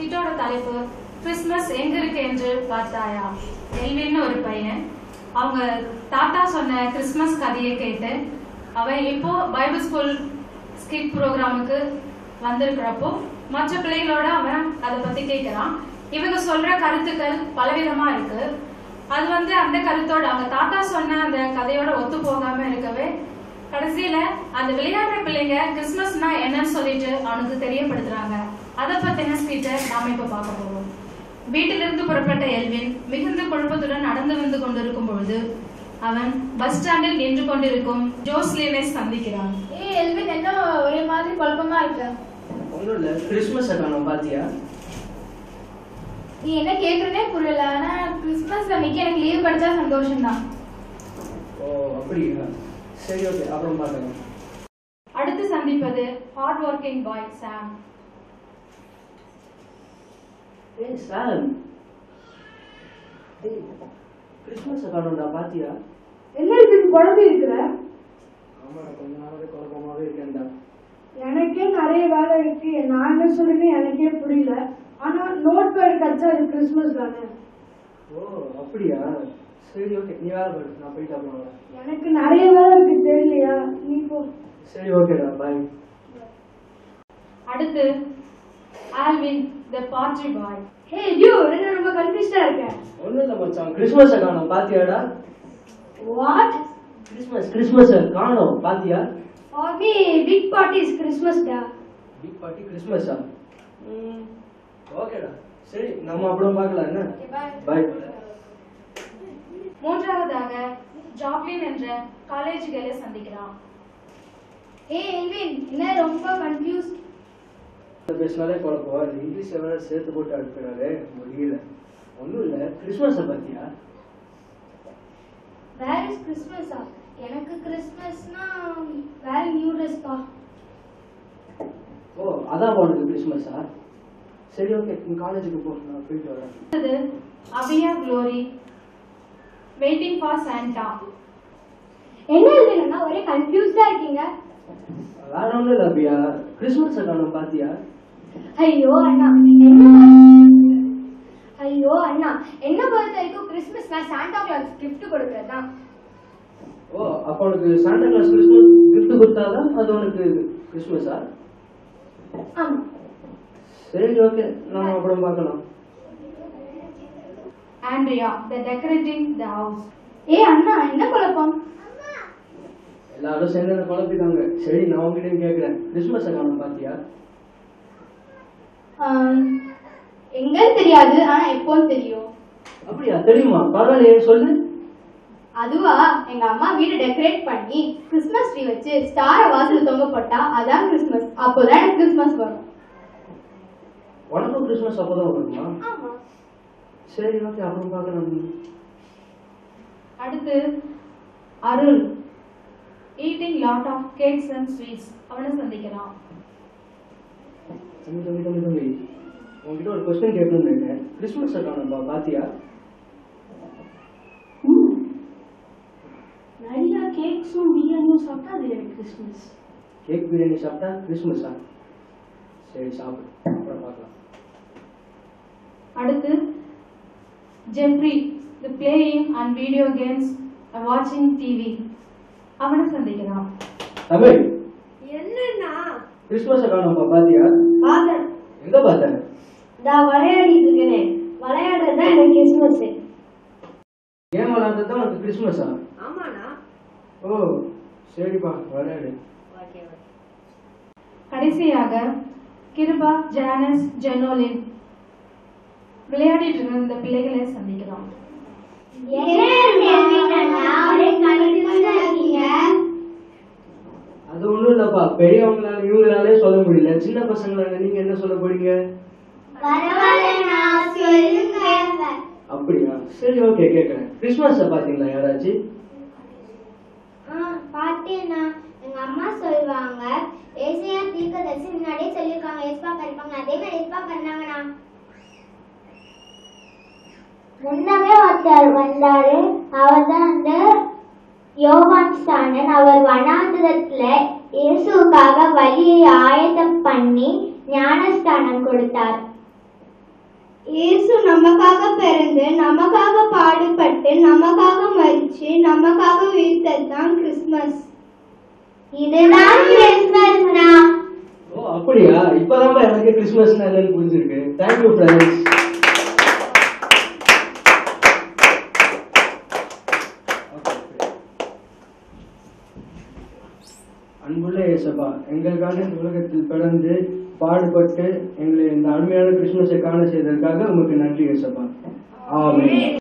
ஸ்கிட்டோட தலைப்பு கிறிஸ்மஸ் எங்க இருக்கு என்று பார்த்தாயா. எல்வின்னு ஒரு பையன், அவங்க தாத்தா சொன்ன கிறிஸ்மஸ் கதையை கேட்டு அவன் இப்போ பைபிள் ஸ்கூல் ஸ்கிட் ப்ரோக்ராமுக்கு வந்திருக்கிறப்போ மற்ற பிள்ளைகளோட அவன் அதை பத்தி கேட்கிறான். இவங்க சொல்ற கருத்துக்கள் பலவிதமா இருக்கு. அது அந்த கருத்தோட அவங்க தாத்தா சொன்ன அந்த கதையோட ஒத்து போகாம இருக்கவே கடைசியில அந்த விளையாடுற பிள்ளைங்க கிறிஸ்மஸ்னா என்னன்னு சொல்லிட்டு அவனுக்கு தெரியப்படுத்துறாங்க. அதை பத்தின ஸ்கிட்டை நாம இப்ப பார்க்க போறோம். வீட்டிலிருந்து புறப்பட்ட எல்வின் மிகுந்த குழப்பத்துடன் நடந்து வந்து கொண்டிருக்கும் பொழுது அவன் பஸ் ஸ்டாண்டில் நின்று கொண்டிருக்கும் ஜோஸ்லினை சந்திக்கிறான். எல்வின் என்ன ஒரே மாதிரி குழப்பமா இருக்க? ஒன்றும் இல்லை, கிறிஸ்மஸ் காணோம் பாத்தியா? நீ என்ன கேக்குறனே புரியல. ஆனா கிறிஸ்மஸ் அன்னைக்கு எனக்கு லீவ் கிடைச்சா சந்தோஷம் தான். ஓ அப்படியா, சரி ஓகே, அப்புறம் பார்க்கலாம். அடுத்து சந்திப்பது ஹார்ட் ஒர்க்கிங் பாய் சாம். ஏய் சாம், கிறிஸ்மஸ் காணோம்டா பாத்தியா? என்ன இதுக்கு குழம்பு இருக்கிற? ஆமாடா, கொஞ்ச நாளாவே குழப்பமாவே இருக்கேன்டா. எனக்கே நிறைய வேலை இருக்கு. நான் என்ன சொல்றேன்னு எனக்கே புரியல. ஆனா நோட் பேட் கிடைச்சா அது கிறிஸ்மஸ் தானே. ஓ அப்படியா, சரி ஓகே, நீ வேலை போடு, நான் போயிட்டு அப்புறம் வரேன். எனக்கு நிறைய வேலை இருக்கு, தெரியலையா? நீ போ. சரி ஓகேடா, பாய். அடுத்து Alvin the party bye. Hey Dude, என்ன ரொம்ப கன்ஃபியூஸ்டா இருக்க? ஒன்றும் இல்லை மச்சான், கிறிஸ்மஸ் காணோம் பாத்தியாடா? வாட்? கிறிஸ்மஸ் காணோம் பாத்தியா? For me big party is Christmas டா. பிக் பார்ட்டி கிறிஸ்மஸா? ஓகேடா, சரி நம்ம அப்புறம் பார்க்கலாம். என்ன பாய். மூன்றாவதாக ஜாக்லின் என்ற காலேஜ் கேர்ளை சந்திக்கிறான். எல்வின் என்ன ரொம்ப கன்ஃபியூஸ்? பேசினாலே குழப்பம். இந்த இங்கிலீஷ் வேற சேர்த்து போட்டு அனுப்புறாரு, முடியல. ஒன்றும் இல்லை, கிறிஸ்மஸை பத்தியா? வேர் இஸ் கிறிஸ்மஸா? எனக்கு கிறிஸ்மஸ்னா வேற நியூ ட்ரெஸ் பா. ஓ அதான் உனக்கு கிறிஸ்மஸா? சரி ஓகே, நீ காலேஜுக்கு போ, நான் போயிட்டு வரேன். அடுத்தது அபியா குளோரி வெயிட்டிங் ஃபார் சாண்டா. என்ன எழுதுனா ஒரே கன்ஃபியூஸ்டா இருக்கீங்க? வேற ஒன்றும் இல்லை அபியா, கிறிஸ்மஸை காணோம் பாத்தியா? ஐயோ அண்ணா, என்ன பொறுத்த வரைக்கும் கிறிஸ்மஸ்னா சாண்டா கிளாஸ் கிஃப்ட் கொடுக்கறதுதான். ஓ அப்போ உனக்கு சாண்டா கிளாஸ் கிறிஸ்மஸ் கிஃப்ட் கொடுத்தாதான் அது உனக்கு கிறிஸ்மஸா? ஆமா. சரி ஓகே, நம்ம அப்புறம் பார்க்கலாம். Andrea the decorating the house. அண்ணா என்ன குழப்பம்? எல்லாரும் சேர்ந்து என்ன குழப்பிட்டாங்க. சரி நான் உங்ககிட்ட கேட்கிறேன், கிறிஸ்மஸை காணோம் பாத்தியா? எங்க தெரியாது, ஆனா எப்போன்னு தெரியும். அப்படியா, தெரியுமா? பரவாயில்லையே, சொல்லு. அதுவா, எங்க அம்மா வீடு டெக்கரேட் பண்ணி கிறிஸ்மஸ் ட்ரீ வச்சு ஸ்டார வாசல்ல தொங்க போட்டா அதான் கிறிஸ்மஸ். அப்போதான் எனக்கு கிறிஸ்மஸ் வரும். உனக்கும் கிறிஸ்மஸ் அப்போதான் வருமா? ஆமா. சரி ஓகே, அப்புறம் பார்க்கலாம். அடுத்து Arul eating lot of cakes and sweets. அவனை சந்திக்கிறான். தம்பி உங்ககிட்ட ஒரு கொஸ்டின் கேட்கணும்னு நினைக்கிறேன். கிறிஸ்மஸை காணோம்பா பாத்தியா? நிறைய கேக்ஸும் பிரியாணியும் சாப்பிட்டா அது எனக்கு கிறிஸ்மஸ். கேக் பிரியாணி சாப்பிட்டா கிறிஸ்மஸா? சரி சாப்பிடு, அப்புறம் பார்க்கலாம். அடுத்து Jeffrey the playing and video games and வாட்சிங் டிவி. அவனை சந்திக்கிறான். தமிழ், என்னன்னா கிறிஸ்மஸை காணோம்பா பாத்தியா? பார்த்தேன். எங்க பார்த்த? நான் விளையாடிட்டு இருக்கேனே, விளையாடுறதுதான் எனக்கு கிறிஸ்மஸ். கேம் விளையாடுறது தான் உனக்கு கிறிஸ்மஸா? ஆமாண்ணா. ஓ சரிப்பா, விளையாடு. கடைசியாக கிருபா ஜானஸ் ஜெனோலின் விளையாடிட்டு இருந்த இந்த பிள்ளைகளை சந்திக்கிறோம். அது ஒண்ணும் இல்லப்பா, பெரியவங்களால இவங்களாலே சொல்ல முடியல, சின்ன பசங்களால நீங்க என்ன சொல்ல போறீங்க? அப்படியா, சரி ஓகே, கேட்கறேன். கிறிஸ்மஸை பாத்தீங்களா யாராச்சும்? பாத்தேன்னா எங்க அம்மா சொல்லுவாங்க, ஏசாயா தீர்க்கதரிசி முன்னாடியே சொல்லிருக்காங்க ஏசப்பா இருப்பாங்க, அதே மாதிரி ஏசப்பா பண்ணாங்கண்ணா. முன்னமே ஒருத்தர் வந்தாரு, அவர் தான் அந்த யோவான் ஸ்நானன். அவர் வனாந்தரத்துல இயேசுவுக்காக வழியை ஆயத்தம் பண்ணி ஞானஸ்தானம் கொடுத்தார். இயேசு நமக்காக பிறந்து நமக்காக பாடுபட்டு நமக்காக மரிச்சு நமக்காக உயிர்த்ததுதான் கிறிஸ்துமஸ். இதுதான் கிறிஸ்மஸ்னா. ஓ அப்படியா? இப்பதான் எனக்கு கிறிஸ்துமஸ்னா என்னன்னு புரிஞ்சிருக்கு. Thank you friends. அன்புள்ள இயேசப்பா, எங்களுக்காக இந்த உலகத்தில் பிறந்து பாடுபட்டு எங்களை இந்த அருமையான கிறிஸ்துமஸை காண செய்ததற்காக உங்களுக்கு நன்றி இயேசப்பா. ஆமென்.